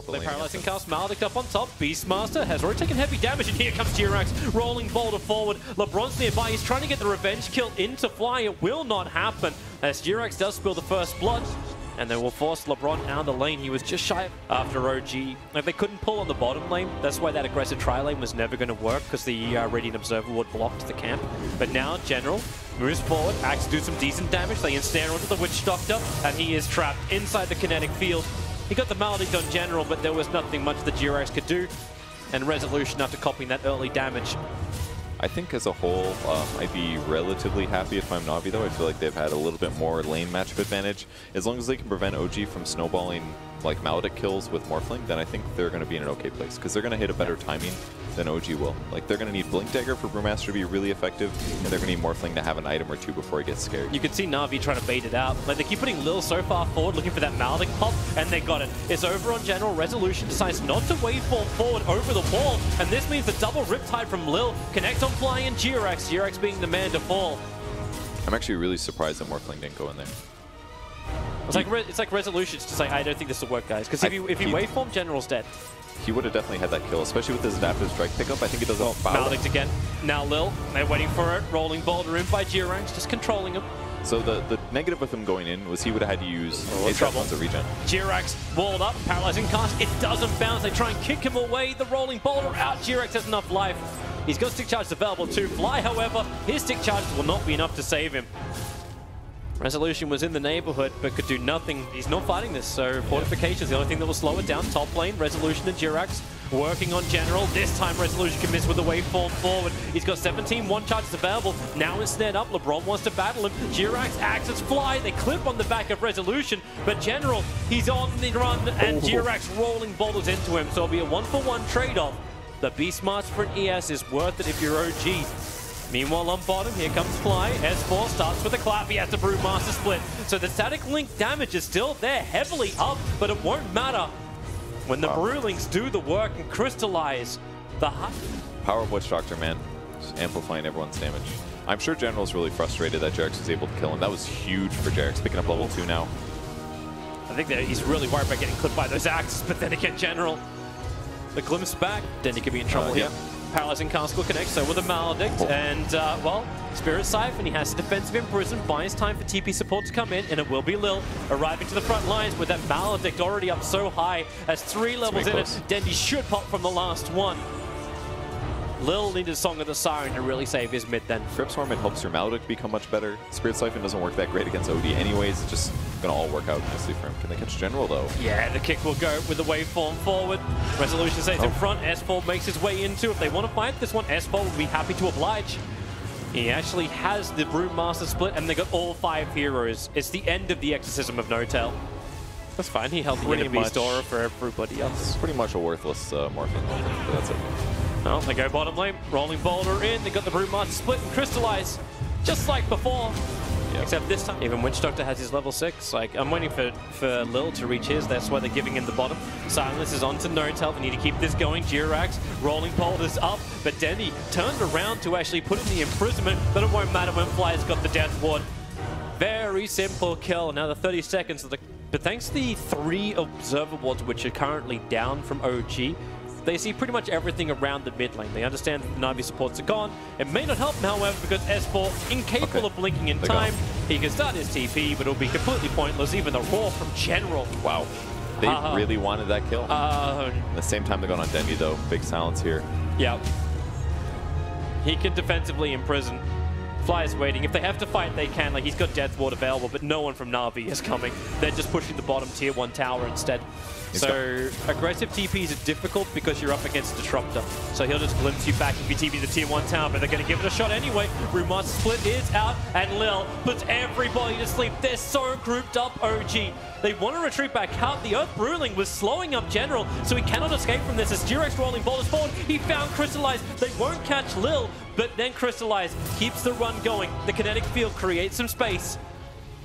the They're lane. paralyzing cast, Maledict up on top. Beastmaster has already taken heavy damage, and here comes Jirax, rolling boulder forward. LeBron's nearby, he's trying to get the revenge kill into Fly. It will not happen, as Jirax does spill the first blood, and they will force LeBron out of the lane. He was just shy after OG. Like, they couldn't pull on the bottom lane. That's why that aggressive tri-lane was never going to work, because the Radiant Observer would block the camp. But now, General moves forward, acts to do some decent damage. They ensnare onto the Witch Doctor, and he is trapped inside the kinetic field. He got the Maledict on General, but there was nothing much that Jirax could do. And Resolution after copying that early damage. I think as a whole, I'd be relatively happy if I'm Navi, though. I feel like they've had a little bit more lane matchup advantage. As long as they can prevent OG from snowballing like Maledict kills with Morphling, then I think they're going to be in an okay place, because they're going to hit a better timing than OG will. Like, they're going to need Blink Dagger for Brewmaster to be really effective, and they're going to need Morphling to have an item or two before he gets scared. You can see Navi trying to bait it out. Like, they keep putting Lil so far forward, looking for that Maledict pop, and they got it. It's over on General. Resolution decides not to waveform forward over the wall, and this means the double Riptide from Lil connects on Fly and Jirax. Jirax being the man to fall. I'm actually really surprised that Morphling didn't go in there. It's like Resolution's just like, I don't think this will work, guys. Because if you waveform, General's dead. He would have definitely had that kill, especially with his adaptive strike pickup. I think it doesn't. Maledict again. Now Lil, they're waiting for it. Rolling boulder in by Jirax, just controlling him. So the negative with him going in was he would have had to use trouble as a regen. Jirax walled up, paralyzing cast. It doesn't bounce. They try and kick him away. The rolling boulder out. Jirax has enough life. He's got stick charges available too. Fly, however, his stick charges will not be enough to save him. Resolution was in the neighborhood, but could do nothing. He's not fighting this, so Fortification's the only thing that will slow it down. Top lane, Resolution and Jirax working on General. This time, Resolution can miss with the waveform forward. He's got 17 one charges available. Now snared up. LeBron wants to battle him. Jirax acts as Fly. They clip on the back of Resolution, but General, he's on the run, and Jirax rolling boulders into him, so it'll be a 1-for-1 trade-off. The Beastmaster for an ES is worth it if you're OG. Meanwhile, on bottom, here comes Fly. S4 starts with a clap. He has the Brewmaster split. So the static link damage is still there, heavily up, but it won't matter when the Brewlings do the work and crystallize the power of Witch Doctor, man. Just amplifying everyone's damage. I'm sure General's really frustrated that Jirax was able to kill him. That was huge for Jirax, picking up level 2 now. I think that he's really worried about getting clipped by those axes, but then again, General, the glimpse back, then he could be in trouble here. Paralyzing cast will connect, so with a Maledict, and, well, Spirit Siphon, he has a defensive imprison, buys time for TP support to come in, and it will be Lil arriving to the front lines with that Maledict already up so high as 3 levels in it. Dendy should pop from the last one. Lil needed Song of the Siren to really save his mid then. Grip Swarm, it helps your Maledict become much better. Spirit Siphon doesn't work that great against OD anyways. It's just going to all work out nicely for him. Can they catch General, though? Yeah, the kick will go with the waveform forward. Resolution stays in front. S4 makes his way into. If they want to fight this one, S4 will be happy to oblige. He actually has the Brewmaster split, and they got all 5 heroes. It's the end of the exorcism of No-Tail. That's fine. He held the enemy Aura for everybody else. It's pretty much a worthless Morphling, but that's it. Well, they go bottom lane, rolling boulder in. They got the Brewmaster split and crystallize, just like before. Yep. Except this time, even Witch Doctor has his level 6. Like, I'm waiting for Lil to reach his. That's why they're giving him the bottom. Silence is on to No-Tail. They need to keep this going. Jirax rolling boulders up, but Denny turned around to actually put in the imprisonment, but it won't matter when Fly's got the death ward. Very simple kill. Another 30 seconds. But thanks to the 3 observer wards, which are currently down from OG, they see pretty much everything around the mid lane. They understand that the Navi supports are gone. It may not help him, however, because S4, incapable of blinking in time, he can start his TP, but it'll be completely pointless. Even the roar from General. Wow. They really wanted that kill. At the same time, they're going on Dendy, though. Big silence here. Yeah. He can defensively imprison. Fly is waiting. If they have to fight, they can. Like, he's got Death Ward available, but no one from Navi is coming. They're just pushing the bottom tier 1 tower instead. So aggressive TPs are difficult because you're up against Disruptor. So he'll just glimpse you back if you TP the tier 1 tower, but they're going to give it a shot anyway. Brewmaster split is out, and Lil puts everybody to sleep. They're so grouped up, OG. They want to retreat back out. The Earth Brewling was slowing up General, so he cannot escape from this. As Jirax rolling boulders forward, he found Crystallize. They won't catch Lil, but then Crystallize keeps the run going. The kinetic field creates some space.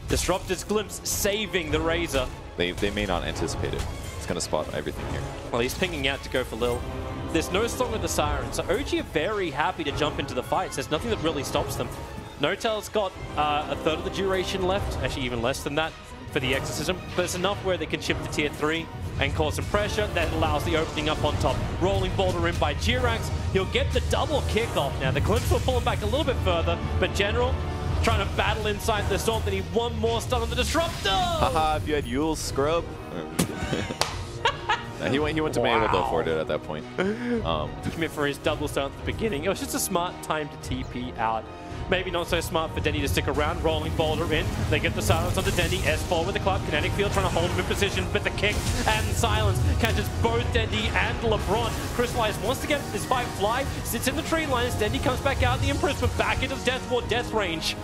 Disruptor's glimpse saving the Razor. They may not anticipate it. It's going to spot everything here. Well, he's pinging out to go for Lil. There's no Song of the Siren, so OG are very happy to jump into the fights. There's nothing that really stops them. No-Tail's got a third of the duration left, actually even less than that, for the Exorcism, but it's enough where they can chip to tier 3. and cause some pressure. That allows the opening up on top. Rolling boulder in by Jirax. He'll get the double kickoff now. The Glimpse will pull him back a little bit further, but General trying to battle inside the storm. They need one more stun on the Disruptor. Haha, if you had Yule's scrub. He went to manual though for it at that point. Commit for his double stun at the beginning. It was just a smart time to TP out. Maybe not so smart for Denny to stick around. Rolling boulder in. They get the silence onto Denny. S4 with the Clark Kinetic Field trying to hold him in position. But the kick and silence catches both Denny and LeBron. Crystallize wants to get this fight fly. Sits in the tree lines. Denny comes back out in the imprisonment. Back into the Death Ward death range.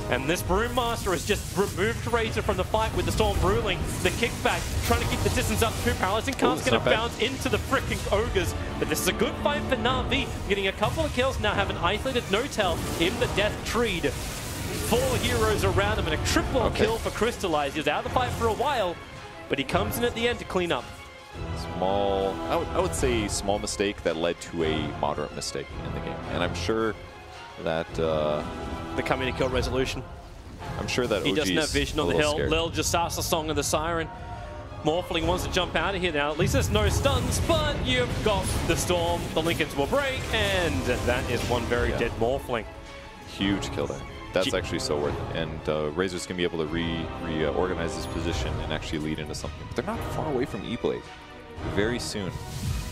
And this Brewmaster has just removed Razor from the fight with the Storm Ruling. The kickback, trying to keep the distance up. Two Paralyzing Cast's going to bounce into the freaking Ogres. But this is a good fight for Navi. Getting a couple of kills now, have an isolated No-Tail in the Death Tree. 4 heroes around him and a triple kill for Crystallize. He was out of the fight for a while, but he comes in at the end to clean up. Small, I would say small mistake that led to a moderate mistake in the game. And I'm sure that... the coming to kill resolution. I'm sure that he doesn't have vision on the hill. Scared. Lil just starts the Song of the Siren. Morphling wants to jump out of here now. At least there's no stuns, but you've got the Storm. The Lincolns will break, and that is one very dead Morphling. Huge kill there. That's actually so worth it. And Razor's going to be able to reorganize his position and actually lead into something. But they're not far away from E-Blade. Very soon.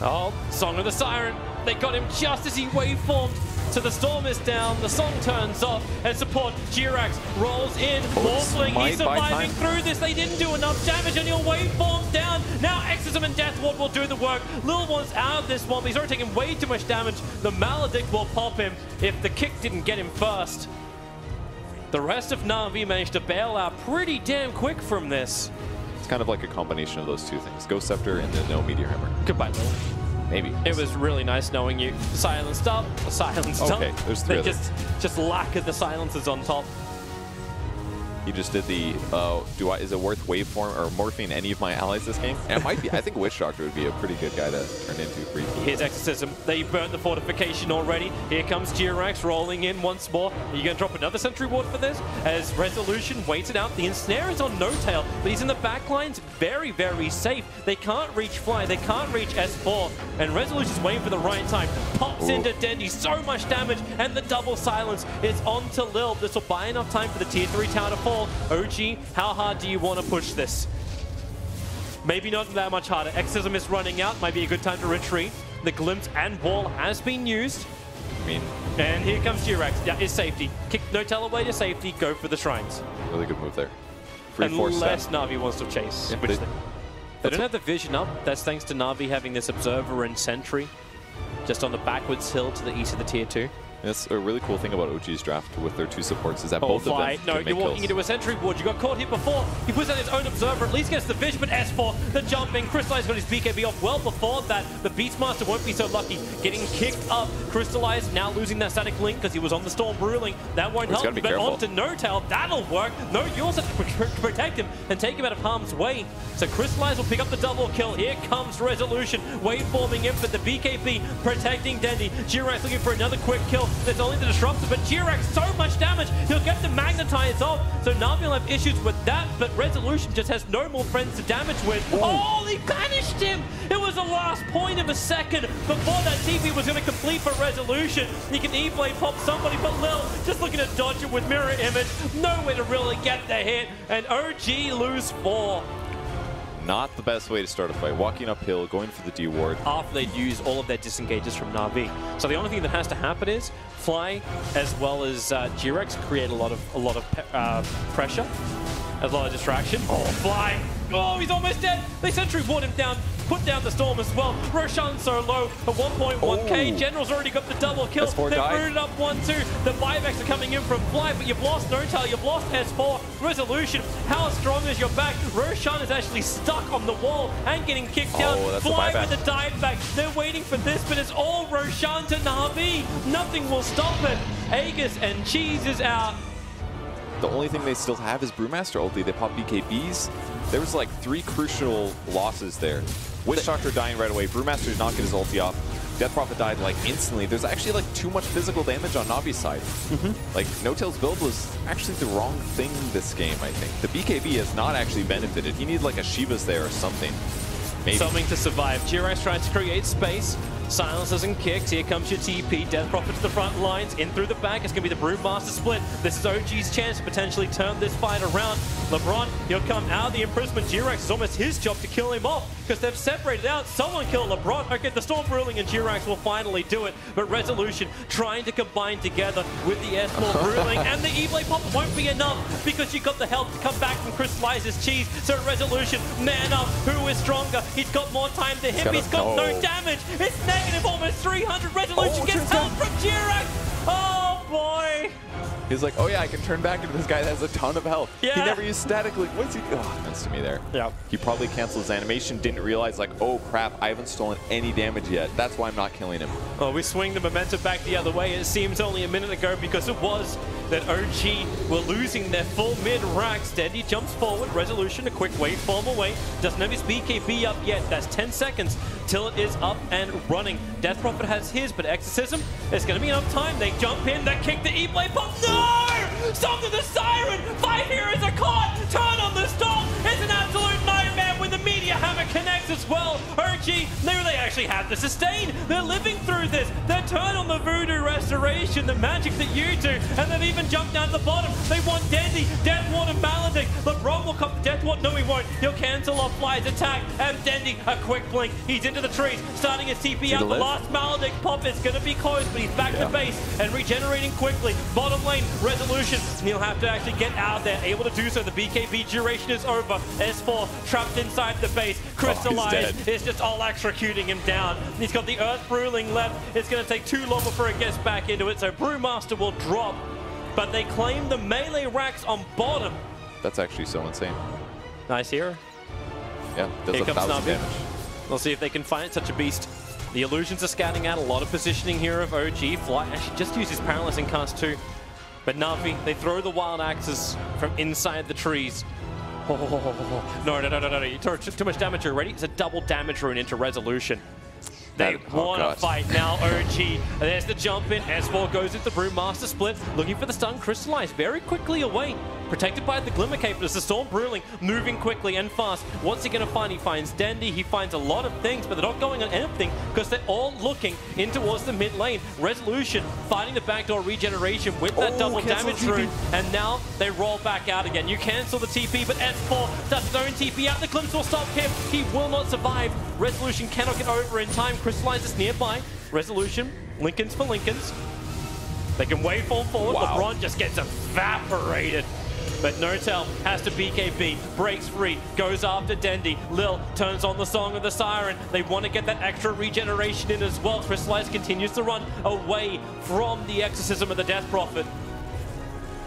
Oh, Song of the Siren. They got him just as he waveformed. So the Storm is down, the Song turns off, and support Jirax rolls in. Morphling, he's surviving through this. They didn't do enough damage, and he'll waveform down. Now Exorcism and Death Ward will do the work. Lil One's out of this one, but he's already taken way too much damage. The Maledict will pop him if the kick didn't get him first. The rest of Navi managed to bail out pretty damn quick from this. It's kind of like a combination of those two things. Ghost Scepter and the no Meteor Hammer. Goodbye, Lil. Maybe. It was really nice knowing you. Silenced up, silenced up. Okay, there's three. They just lack of the silences on top. He just did the, is it worth waveform or morphing any of my allies this game? And it might be. I think Witch Doctor would be a pretty good guy to turn into briefly. Here's Exorcism. They burnt the fortification already. Here comes Jirax rolling in once more. Are you going to drop another Sentry Ward for this? As Resolution waits it out. The Ensnare is on No-Tail, but he's in the back lines very, very safe. They can't reach Fly. They can't reach S4. And Resolution's waiting for the right time. Pops into Dendy. So much damage. And the double silence is on to Lil. This will buy enough time for the Tier 3 tower to fall. OG, how hard do you want to push this? Maybe not that much harder. Exorcism is running out. Might be a good time to retreat. The Glimpse and Wall has been used. And here comes Jirax. Yeah, is safety. Kick No-Tail away to safety. Go for the Shrines. Really good move there. Unless Navi wants to chase. Yeah, they don't have the vision up. That's thanks to Navi having this Observer and Sentry just on the backwards hill to the east of the Tier 2. That's a really cool thing about OG's draft with their two supports is that both of them No, you're walking into a Sentry Ward. You got caught here before. He puts out his own Observer, at least gets the vision, but S4, the jumping. Crystallize got his BKB off well before that. The Beastmaster won't be so lucky. Getting kicked up. Crystallize now losing that static link because he was on the Storm Ruling. That won't help, but on to No-Tail. That'll work. No, you also have to protect him and take him out of harm's way. So Crystallize will pick up the double kill. Here comes Resolution. Waveforming in for the BKB, protecting Dendy. Jirax looking for another quick kill. There's only the Disruptor, but Jirax, so much damage. He'll get the Magnetize off. So Navi will have issues with that, but Resolution just has no more friends to damage with. Oh, he banished him! It was the last point of a second before that TP was going to complete for Resolution. He can E-Blade pop somebody, but Lil just looking to dodge it with Mirror Image. Nowhere to really get the hit, and OG lose 4. Not the best way to start a fight. Walking uphill, going for the D ward. After they'd used all of their disengages from Navi. So the only thing that has to happen is Fly as well as Jirax create a lot of pressure, a lot of distraction. Oh, Fly! Oh, he's almost dead. They Sentry Ward him down, put down the Storm as well. Roshan's so low at 1.1k. General's already got the double kill. They've rooted up 1-2. The buybacks are coming in from Fly, but you've lost No-Tail, you've lost S4. Resolution, how strong is your back? Roshan is actually stuck on the wall and getting kicked down. Fly with the dive back. They're waiting for this, but it's all Roshan to Navi. Nothing will stop it. Aegis and Cheese is out. The only thing they still have is Brewmaster ulti. They pop BKBs. There was like 3 crucial losses there. Witch Doctor dying right away. Brewmaster did not get his ulti off. Death Prophet died like instantly. There's actually like too much physical damage on Navi's side. Like No-Tail's build was actually the wrong thing this game, I think. The BKB has not actually benefited. He needed like a Shiva's there or something. Maybe. Something to survive. G-Rex tries to create space. Silences and kicks. Here comes your TP. Death Prophet to the front lines. In through the back. It's going to be the Brewmaster split. This is OG's chance to potentially turn this fight around. LeBron, he'll come out of the imprisonment. G-Rex is almost his job to kill him off because they've separated out. Someone kill LeBron. Okay, the Storm Ruling and G-Rex will finally do it. But Resolution trying to combine together with the S4 Ruling and the E-Blade Pop won't be enough because you got the health to come back from Crystallizer's cheese. So Resolution, man up. Who is stronger? He's got more time to him. He's got no damage. It's negative almost 300. Resolution gets help from G-Rex. Oh boy. He's like, oh yeah, I can turn back into this guy that has a ton of health. Yeah. He never used static. Like, what's he? Oh, that's to me there. Yeah. He probably canceled his animation, didn't realize like, oh crap, I haven't stolen any damage yet. That's why I'm not killing him. Well, we swing the momentum back the other way. It seems only a minute ago because it was that OG were losing their full mid rack. Steady jumps forward. Resolution, a quick waveform away. Doesn't have his BKB up yet. That's 10 seconds till it is up and running. Death Prophet has his, but Exorcism, there's going to be enough time. They jump in, they kick the E-Blade pop. No! Song of the Siren! 5 heroes are caught! Turn on the Storm! It's an absolute nightmare when the Meteor Hammer connects as well. OG, they actually have the sustain. They're living through this. They turn on the Voodoo Restoration, the magic that you do, and they've even jumped down to the bottom. They want Dendy, Deathward and Maledict. LeBron will come. Deathward, no he won't. He'll cancel off Fly's attack. And Dendy, a quick blink. He's into the trees, starting his TP out. The last Maledict pop is going to be close, but he's back to base and regenerating quickly. Bottom lane, Resolution. He'll have to actually get out of there. Able to do so. The BKB duration is over. S4 trapped inside the base. Crystallized is just all executing him down. He's got the Earth Ruling left. It's going to take too long before it gets back into it. So Brewmaster will drop. But they claim the melee racks on bottom. That's actually so insane. Nice hero. Yeah, does Here 1,000 comes Navi. damage. We'll see if they can find such a beast. The illusions are scouting out a lot of positioning here of OG. Fly actually just uses paralyzing cast too. But Navi, they throw the wild axes from inside the trees. No, you took too much damage already. It's a double damage rune into Resolution. They want to fight now, OG. There's the jump in. S4 goes into the Brewmaster split, looking for the stun. Crystallized very quickly away. Protected by the Glimmer Cape, but it's the Storm Ruling moving quickly and fast. What's he going to find? He finds Dendy. He finds a lot of things, but they're not going on anything because they're all looking in towards the mid lane. Resolution fighting the backdoor regeneration with that double damage rune, and now they roll back out again. You cancel the TP, but S4 does his own TP out. The glimpse will stop him. He will not survive. Resolution cannot get over in time. Crystallize is nearby. Resolution, Lincolns for Lincolns. They can waveform forward. LeBron just gets evaporated. But Notel has to BKB, breaks free, goes after Dendy. Lil turns on the Song of the Siren. They want to get that extra regeneration in as well. Crystallize continues to run away from the Exorcism of the Death Prophet.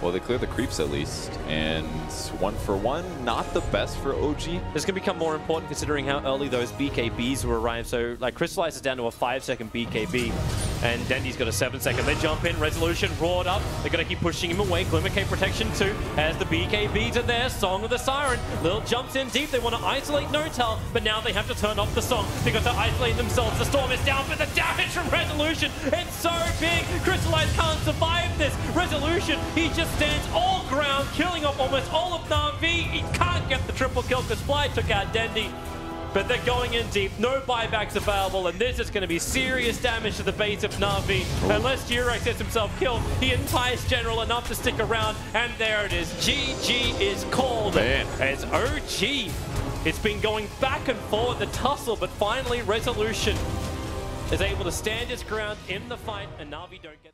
Well, they clear the creeps at least, and 1 for 1, not the best for OG. This is going to become more important considering how early those BKBs will arrive. So, like, Crystallize is down to a 5-second BKB, and Dendy's got a 7-second. They jump in, Resolution roared up. They're going to keep pushing him away. Glimmer Cape protection too, as the BKBs are there. Song of the Siren. Lil jumps in deep. They want to isolate Notel, but now they have to turn off the song because they're isolating themselves. The Storm is down, but the damage from Resolution, it's so big. Crystallize can't survive this. Resolution, he just stands all ground, killing off almost all of Navi. He can't get the triple kill because Fly took out Dendy. But they're going in deep, no buybacks available, and this is going to be serious damage to the base of Navi. Unless G-Rex gets himself killed, he enticed General enough to stick around, and there it is. GG is called. Man. As OG, it's been going back and forth, the tussle, but finally Resolution is able to stand his ground in the fight, and Navi don't get